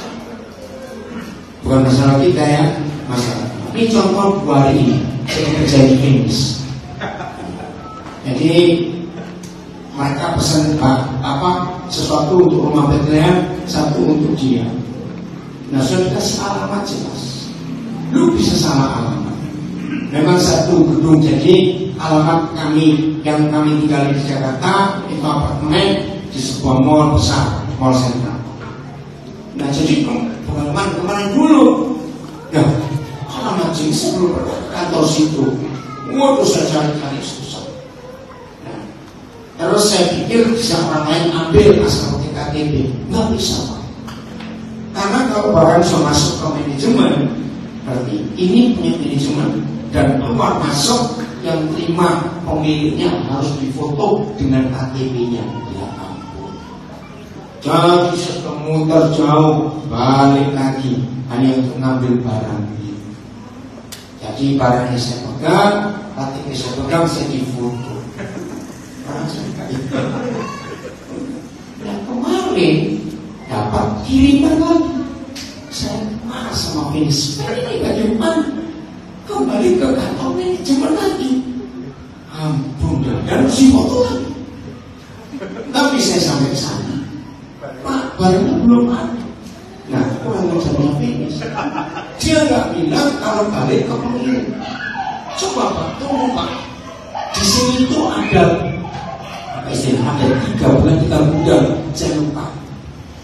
Bukan masalah kita ya, masalah. Ini contoh 2 hari ini saya kerja di klinis. Jadi mereka pesan sesuatu untuk rumah Bethlehem, satu untuk dia. Nah, sudah dikasih alamat jelas. Lu bisa salah alamat. Memang satu gedung, jadi alamat kami yang kami tinggal di Jakarta itu apartemen di sebuah mall besar, mall sentral. Nah, jadi pengalaman kemarin dulu, ya alamat jenis sebelum kantor situ, waduh saya cari-cari susah. Nah, terus saya pikir bisa orang lain ambil asal KTP, nggak bisa Pak. Karena kalau barang sudah masuk ke manajemen, berarti ini punya manajemen dan keluar masuk yang terima pemiliknya harus difoto dengan KTP-nya. Ya ampun. Jadi saya muter jauh, balik lagi hanya untuk ngambil barang ini. Jadi barangnya saya pegang, KTP saya pegang, saya difoto. Barang saya itu. Dan kemarin dapat kiriman lagi. Saya marah sama finish. Ini bagaimana? Kembali ke kantor manajemen lagi. Ampun, dan si foto lagi. Tapi saya sampai ke sana, Pak, barangnya belum ada. Nah, kurang ajarnya finish. Dia nggak bilang kalau balik ke pemilik. Coba Pak, tunggu Pak. Di sini tuh ada istilah ada 3 bulan, saya lupa.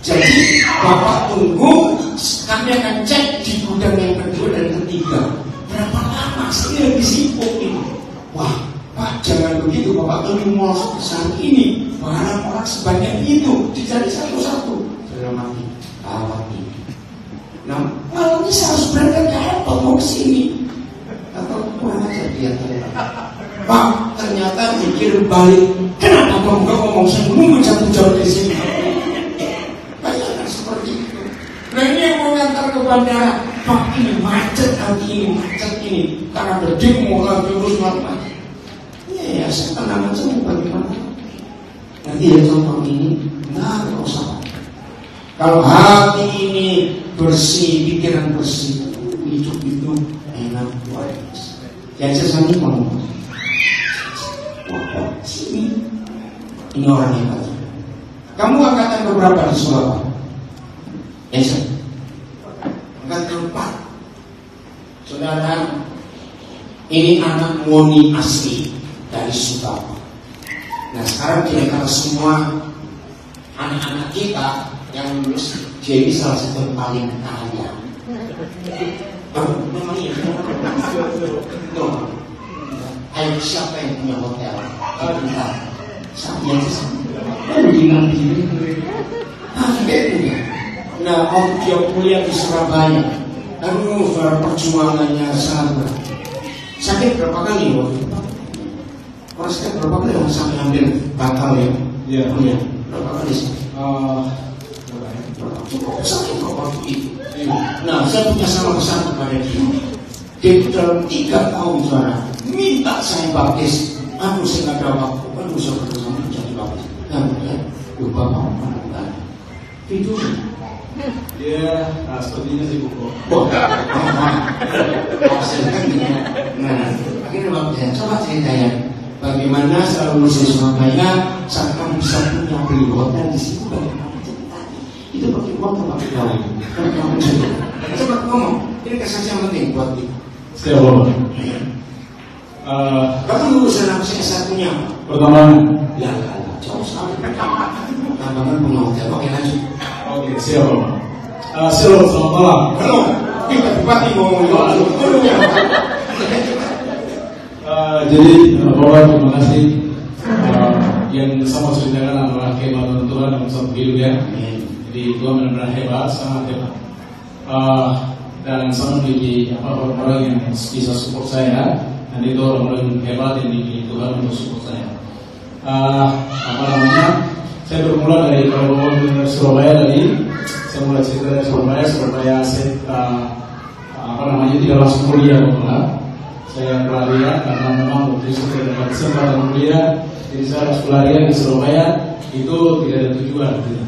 Jadi Bapak tunggu, kami akan cek di gudang yang kedua dan ketiga. Berapa lama saya lagi sibuk ini? Wah, Pak jangan begitu, Bapak tunggu mau sebesar ini, barang orang sebanyak itu dicari satu-satu. Sudah mati, awal ini. Nah, malam ini saya harus berangkat ke airport mau kesini. Atau kurang aja dia Pak, ternyata mikir balik. Kenapa kamu gak ngomong saya nunggu jauh-jauh di sini? Bayangkan seperti itu. Nah ini yang mau ngantar ke bandara. Pak ini macet lagi ini, macet ini. Karena berdemo lagi terus malam. Ya saya tenang aja mau bagaimana. Nanti ya contoh ini, nggak usah. Kalau hati ini bersih, pikiran bersih, hidup itu enak luar biasa. Yang saya sanggup ngomong. Wah, sini ini orang hebat. Kamu angkatan keberapa di Sulawesi? Yes, angkatan 4. Saudara, ini anak murni asli dari Sulawesi. Nah sekarang kira-kira semua anak-anak kita yang lulus, dia ini salah satu yang paling kaya. Memang iya. No. Ayo siapa yang punya hotel? Kita. Siapa yang punya. Nah, waktu dia kuliah di Surabaya, aduh, perjuangannya sangat. Sakit berapa kali waktu itu? Orang sakit berapa kali orang sampai ambil batal ya? Iya. Kuliah berapa kali sih? Cukup sakit waktu itu. Nah, saya punya salah pesan kepada dia. Dia itu dalam 3 tahun saudara minta saya baptis. Aku saya nggak ada waktu. Aduh, saya berusaha menjadi baptis. Nah, ya, lupa mau melakukan. Tidur. Dia sepertinya sibuk kok. Nah, akhirnya waktu coba ceritanya bagaimana seorang muslim Surabaya saat kamu bisa punya beli hotel di situ, bagaimana cerita itu pakai uang atau pakai gawe? Coba ngomong, ini kesaksian yang penting buat kita. Siap Bapak. Kamu lulusan apa sih S1-nya? Pertambangan. Ya Allah, jauh sekali. Tambangan punya hotel, oke lanjut. Oke, siap Bapak. Selamat malam. Halo, kita bupati ngomong itu. Jadi Bapak terima kasih. Yang sama ceritakan adalah kehebatan Tuhan dalam satu hidup ya. Jadi Tuhan benar-benar hebat, sangat hebat. Dan sama memiliki orang-orang yang bisa support saya. Dan itu orang-orang hebat yang dimiliki Tuhan untuk support saya. Saya bermula dari kalau Surabaya tadi. Saya mulai cerita dari Surabaya saya tidak langsung kuliah Bapak. Saya pelarian karena memang waktu itu saya dapat kesempatan kuliah, jadi saya harus pelarian di Surabaya itu tidak ada tujuan. Gitu.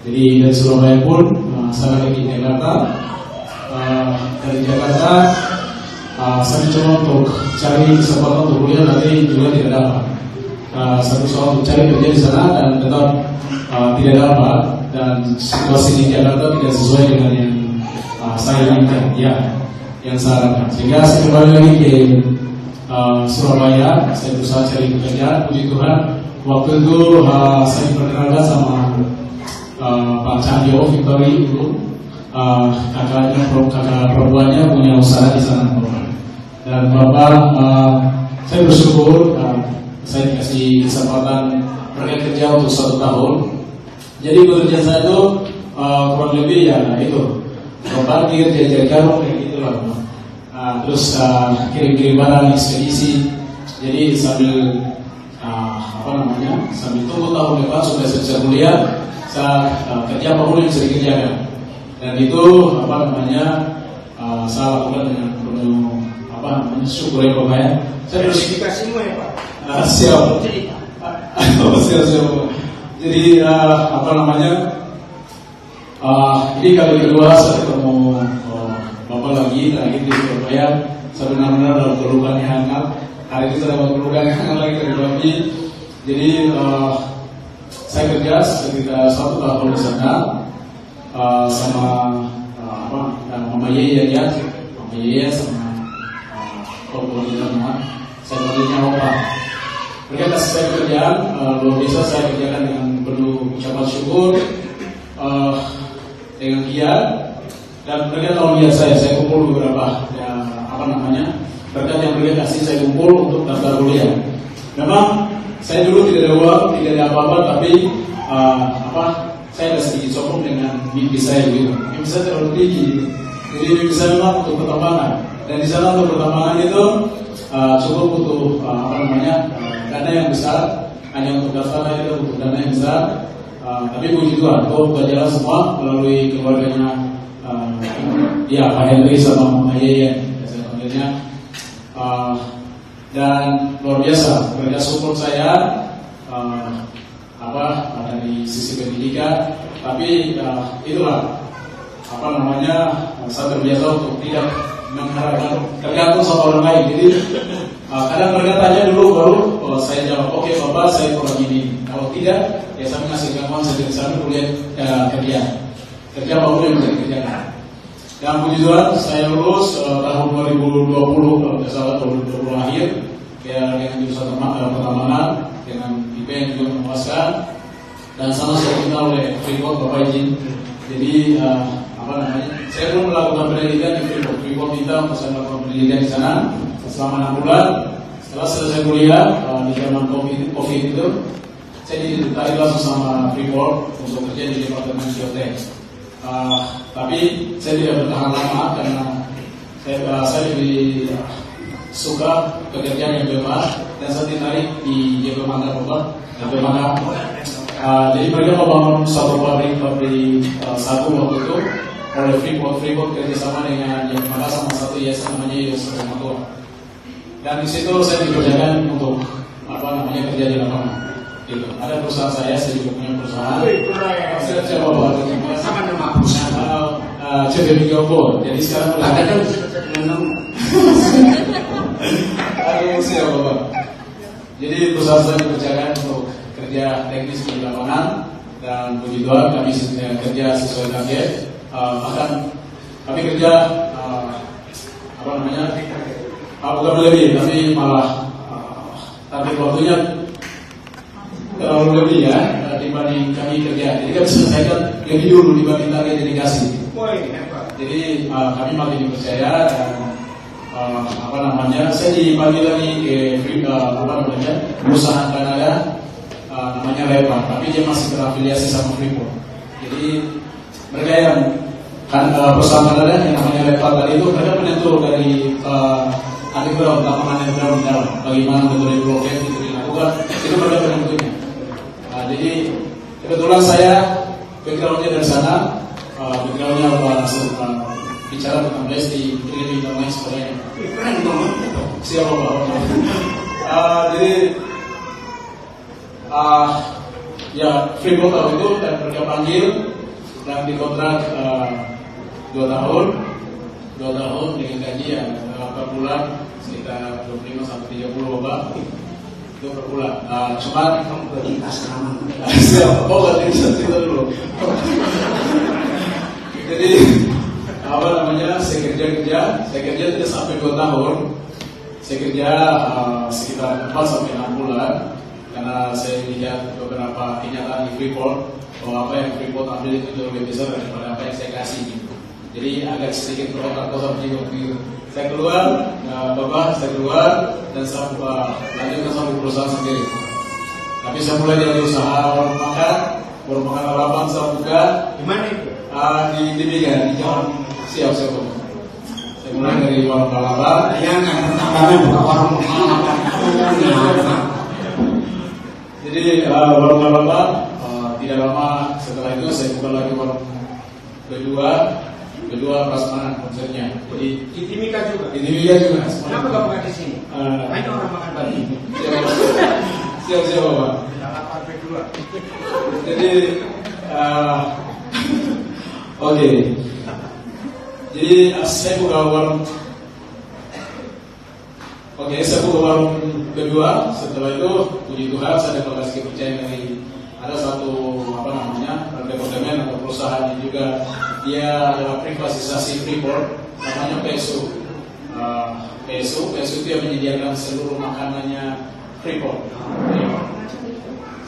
Jadi dari Surabaya pun saya lagi di Jakarta. Dari Jakarta saya mencoba untuk cari kesempatan untuk kuliah, tapi juga tidak dapat. Saya berusaha untuk cari kerja di sana dan tetap tidak dapat. Dan situasi di Jakarta tidak sesuai dengan yang saya inginkan, ya, yang saya harapkan. Sehingga saya kembali lagi ke Surabaya. Saya berusaha cari pekerjaan. Puji Tuhan, waktu itu saya diperkenalkan sama Pak Cahyo Victory dulu. Kakak perempuannya punya usaha di sana, Bapak. Dan Bapak, saya bersyukur saya dikasih kesempatan pergi kerja untuk 1 tahun. Jadi pekerjaan saya itu kurang lebih ya itu parkir, jajar karung kayak gitulah. Terus kirim-kirim barang, ekspedisi. Jadi sambil sambil tunggu tahun depan sudah selesai kuliah, saya kerja apapun yang bisa dikerjakan. Dan itu saya lakukan dengan penuh syukur ya Bapak ya. Saya Verifikasimu ya Pak. Siap. Siap. Jadi ini kali kedua saya ketemu Bapak lagi terakhir di Surabaya. Saya benar-benar dalam pelukan yang hangat. Hari ini saya dapat pelukan yang hangat lagi dari Bapak. Jadi saya kerja sekitar 1 tahun di sana sama Mama Yeye ya, Mama Yeye sama saya panggilnya Opa. Mereka kasih saya pekerjaan luar biasa, saya kerjakan dengan penuh ucapan syukur, dengan giat, dan mereka tahu lihat saya kumpul beberapa berkat yang mereka kasih saya kumpul untuk daftar kuliah. Memang saya dulu tidak ada uang, tidak ada apa-apa, tapi saya ada sedikit sombong dengan mimpi saya gitu. Mimpi saya terlalu tinggi, jadi mimpi saya memang untuk pertambangan. Dan di sana untuk pertambangan itu cukup untuk dana yang besar, hanya untuk daftar itu untuk dana yang besar. Tapi puji Tuhan, itu berjalan semua melalui keluarganya Pak Henry sama Mama Yeye, saya panggilnya. Dan luar biasa, mereka support saya dari sisi pendidikan. Tapi itulah saya terbiasa untuk tidak mengharapkan tergantung sama orang lain. Jadi kadang mereka tanya dulu baru saya jawab, oke Bapak saya kurang ini. Kalau tidak, ya saya menghasilkan uang saya di sana kuliah kerja apapun yang bisa dikerjakan. Dan puji Tuhan saya lulus tahun 2020 kalau tidak salah 2020 akhir dengan jurusan pertambangan dengan IP yang juga memuaskan. Dan sama saya dikenal oleh Freeport Bapak izin. Jadi saya belum melakukan pendidikan di Freeport minta untuk saya melakukan pendidikan di sana selama 6 bulan. Setelah selesai kuliah di zaman COVID itu, saya ditarik langsung sama Freeport untuk kerja di Departemen Geotek. Tapi saya tidak bertahan lama karena saya lebih suka pekerjaan yang bebas dan saya ditarik di JP Mangga Bapak. Jadi mereka membangun satu pabrik satu waktu itu oleh Freeport kerjasama dengan yang mana sama satu yayasan namanya Yosef Matua. Dan di situ saya dikerjakan untuk kerja di lapangan. Gitu. Ada perusahaan saya juga punya perusahaan. Siapa Bapak? Sama nama perusahaan. CV Joko. Jadi sekarang Ada kan bisa dengan Aduh, siapa Bapak? Jadi perusahaan saya dipercayakan untuk kerja teknis di lapangan dan puji Tuhan kami kerja sesuai target. Bahkan kami kerja bukan lebih, tapi malah target waktunya terlalu lebih ya dibanding kami kerja. Jadi kami selesaikan lebih dulu dibanding target yang dikasih. Jadi kami makin dipercaya dan saya dipanggil lagi ke perusahaan Kanada namanya Lepa, tapi dia masih terafiliasi sama Freeport. Jadi mereka yang perusahaan Kanada yang namanya Lepa tadi itu mereka menentu dari underground, lapangan underground dalam bagaimana metode blokir itu dilakukan, itu mereka penentunya. Jadi kebetulan saya backgroundnya dari sana, backgroundnya bicara tentang BSD, training dan lain sebagainya. keren banget. Siapa Bapak? Jadi ya Freeport tahun itu dan mereka panggil dan dikontrak 2 tahun dengan gaji yang per bulan sekitar 25 sampai 30 Bapak. Itu per bulan. Cuma Kamu bagi asrama. siapa? Berarti bisa cerita dulu. Jadi saya kerja tidak sampai 2 tahun. Saya kerja sekitar 4 sampai 6 bulan karena saya lihat beberapa kenyataan di Freeport bahwa apa yang Freeport ambil itu jauh lebih besar daripada apa yang saya kasih. Jadi agak sedikit berotak-otak begitu. Saya keluar dan saya lanjutkan sampai perusahaan sendiri. Tapi saya mulai dari usaha warung makan harapan saya buka. Di mana itu? Di Bigan, di Jawa. Siap. Saya mulai dari warung kalapa. Yang pertamanya buka warung makan. Jadi warung kalapa tidak lama setelah itu saya buka lagi warung kedua prasmanan konsepnya. Jadi Di Timika juga. juga. Kenapa gak buka di sini? Banyak orang makan Bali. Siap Bapak. Dapat kedua. Jadi oke. Jadi saya buka warung kedua. Setelah itu puji Tuhan saya dapat kasih kepercayaan dari ada satu departemen atau perusahaan yang juga dia adalah privatisasi Freeport namanya PSU. PSU itu yang menyediakan seluruh makanannya Freeport.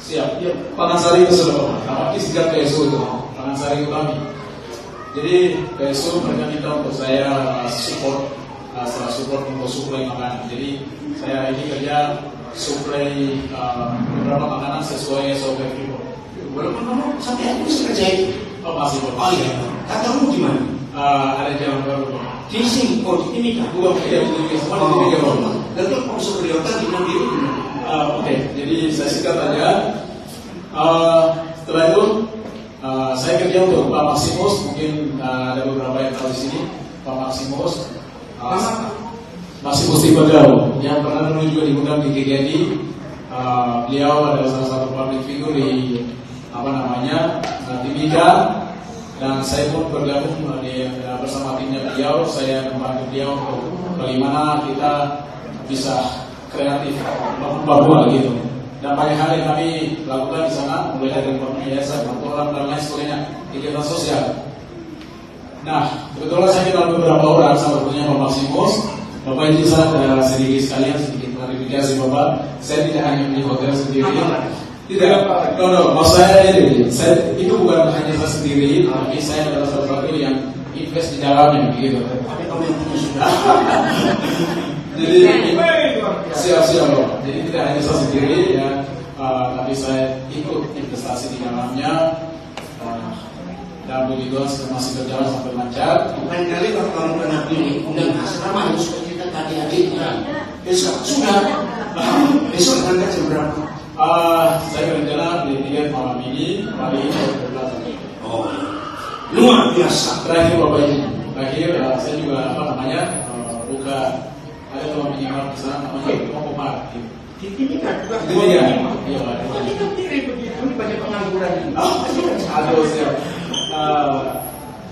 Siap. Ya, Panansari itu sudah apa sejak PSU itu. Panansari itu kami. Jadi PSU mereka minta untuk saya support untuk suplai makanan. Jadi saya ini kerja suplai beberapa makanan sesuai SOP Freeport. Walaupun kamu sampai aku bisa kerja itu. Masih Bapak. Oh iya. Katamu di mana? Ada jalan baru Bapak. Di sini. Oh di Timika. Bukan di Timika. Di Timika Bapak. Lalu kamu superiorkan di Mandiri. Oke. Jadi saya singkat aja. Setelah itu saya kerja untuk Pak Maximus. Mungkin ada beberapa yang tahu di sini. Pak Maximus. Maximus Tipagau yang pernah dulu juga diundang di GGD. Beliau adalah salah satu public figure di Timika, dan saya pun bergabung bersama timnya beliau. Saya membantu beliau untuk bagaimana kita bisa kreatif bangun Papua gitu. Dan banyak hal yang kami lakukan di sana, mulai dari yayasan, orang dan lain sebagainya, kegiatan sosial. Nah, kebetulan saya kenal beberapa orang, salah satunya Pak Maximus. Bapak izin sedikit sekalian, sedikit klarifikasi Bapak. Saya tidak hanya di hotel sendiri. Tidak, maksud saya ini, itu bukan hanya saya sendiri, tapi saya adalah salah satu yang invest di dalamnya, gitu. Tapi kamu yang punya sudah. Jadi siap Bapak. Jadi tidak hanya saya sendiri ya, tapi saya ikut investasi di dalamnya. Dan puji Tuhan masih berjalan sampai lancar. Lain kali kalau kamu pernah pilih undang asrama itu sudah kita tadi adiknya. Besok sudah. Besok akan jam berapa? Saya berencana di tiket malam ini, hari ini berdatang. Oh, luar biasa. Terakhir Bapak ini, saya juga buka ada teman penyiar di sana namanya Komar. Ini kan juga Itu dia. Iya, Pak. Ini kan diri begitu, ini banyak pengangguran ini. Aduh, siap.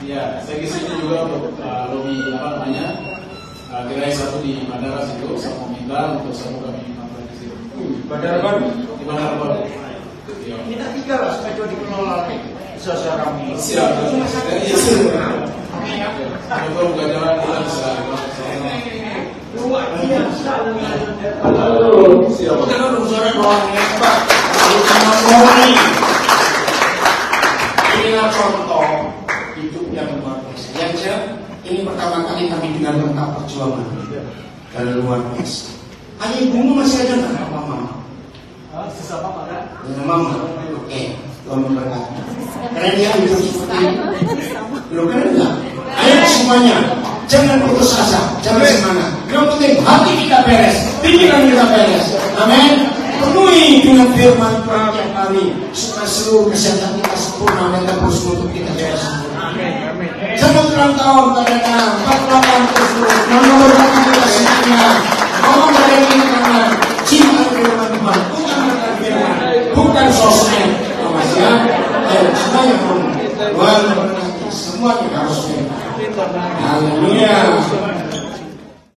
Ya, saya kesini juga untuk lobby apa namanya gerai satu di Bandara situ. Saya mau minta untuk satu kami mampir di situ. Bandara baru. Di Bandara baru. Iya. Minta 3 lah supaya coba dikelola sesuai kami. Siap. Iya. Kalau bukan jalan kita bisa. Luar biasa. Halo, siap. Kita kan urusan orang hebat. Ini inilah contoh hidup yang luar biasa. Yang ini pertama kali kami dengar tentang perjuangan dari luar biasa. Ayah ibumu masih ada nggak apa mama? Sisa apa kan? Dengan mama. Oke, Tuhan memberkati. Karena dia hidup seperti ini. Belum keren nggak? Ayo semuanya, jangan putus asa, jangan semangat. Yang penting hati kita beres, pikiran kita beres. Amin. Penuhi dengan firman Tuhan tiap hari supaya seluruh kesehatan kita sempurna dan terus untuk kita juga sempurna. Selamat ulang tahun karena 48 terus memberkati kita semuanya. Mohon dari ini karena cinta firman Tuhan, bukan karena firman, bukan sosmed. Ya, ayo semuanya pun Tuhan memberkati semuanya harus firman. Haleluya.